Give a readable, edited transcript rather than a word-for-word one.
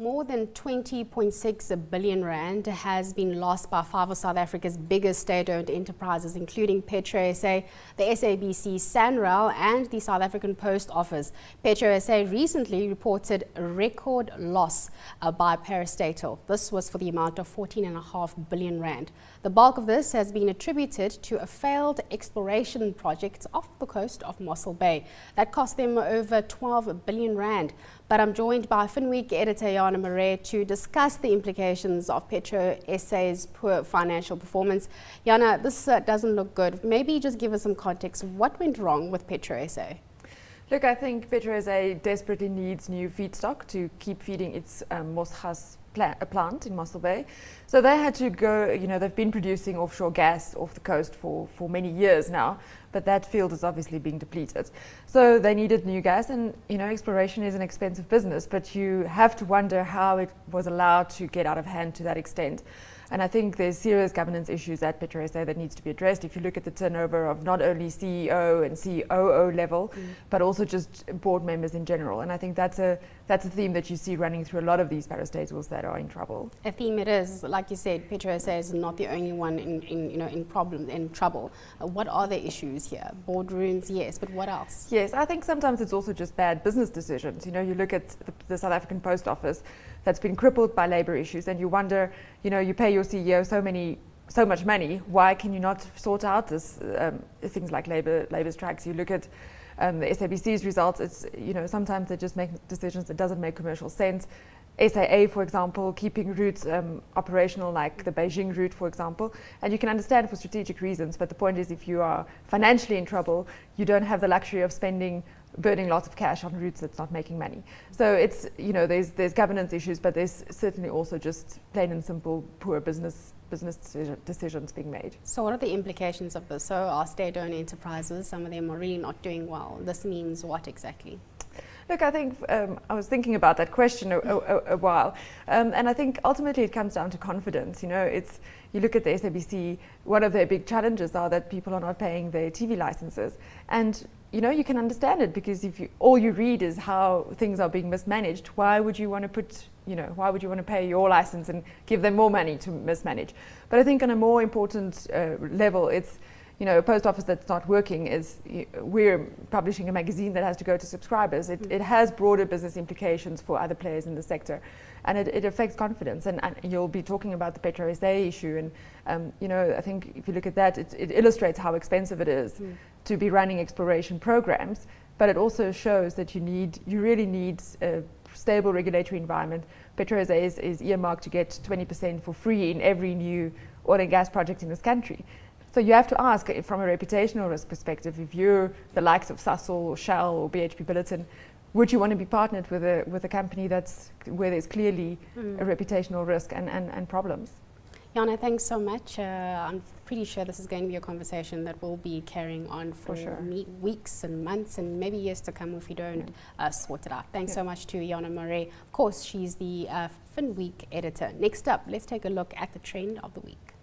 More than 20.6 billion rand has been lost by five of South Africa's biggest state-owned enterprises, including PetroSA, the SABC SANRAL and the South African Post Office. PetroSA recently reported a record loss by parastatal. This was for the amount of 14.5 billion rand. The bulk of this has been attributed to a failed exploration project off the coast of Mossel Bay that cost them over 12 billion rand. But I'm joined by Finweek editor Jana Marais to discuss the implications of PetroSA's poor financial performance. Jana, this doesn't look good. Maybe just give us some context. What went wrong with PetroSA? Look, I think PetroSA desperately needs new feedstock to keep feeding its Mosgas plant in Mossel Bay. So they had to go, they've been producing offshore gas off the coast for many years now, but that field is obviously being depleted. So they needed new gas, and exploration is an expensive business, but you have to wonder how it was allowed to get out of hand to that extent. And I think there's serious governance issues at PetroSA that needs to be addressed. If you look at the turnover of not only CEO and COO level, but also just board members in general. And I think that's a theme that you see running through a lot of these parastatals that are in trouble. A theme it is. Like you said, PetroSA is not the only one in trouble. What are the issues here? Boardrooms, yes, but what else? Yes, I think sometimes it's also just bad business decisions. You look at the South African Post Office that's been crippled by labor issues, and you wonder, you pay your CEO so much money, why can you not sort out this things like labor strikes? You look at the SABC's results, it's sometimes they just make decisions that doesn't make commercial sense. SAA, for example, keeping routes operational, like the Beijing route, for example, and you can understand for strategic reasons, but the point is, if you are financially in trouble, you don't have the luxury of burning lots of cash on routes that's not making money. So it's, there's governance issues, but there's certainly also just plain and simple poor business decisions being made. So what are the implications of this? So our state-owned enterprises, some of them are really not doing well. This means what exactly? Look, I think I was thinking about that question a while, and I think ultimately it comes down to confidence. You look at the SABC, one of their big challenges are that people are not paying their TV licenses, and you can understand it, because if all you read is how things are being mismanaged, why would you want to pay your license and give them more money to mismanage? But I think on a more important level, it's a post office that's not working is, we're publishing a magazine that has to go to subscribers. It has broader business implications for other players in the sector, and it affects confidence. And you'll be talking about the PetroSA issue, and I think if you look at that, it illustrates how expensive it is to be running exploration programs. But it also shows that you really need a stable regulatory environment. PetroSA is earmarked to get 20% for free in every new oil and gas project in this country. So you have to ask, from a reputational risk perspective, if you're the likes of Sasol or Shell or BHP Billiton, would you want to be partnered with a company where there's clearly a reputational risk and problems? Jana, thanks so much. I'm pretty sure this is going to be a conversation that we'll be carrying on for weeks and months and maybe years to come if we don't sort it out. Thanks so much to Jana Marais. Of course, she's the Finweek editor. Next up, let's take a look at the trend of the week.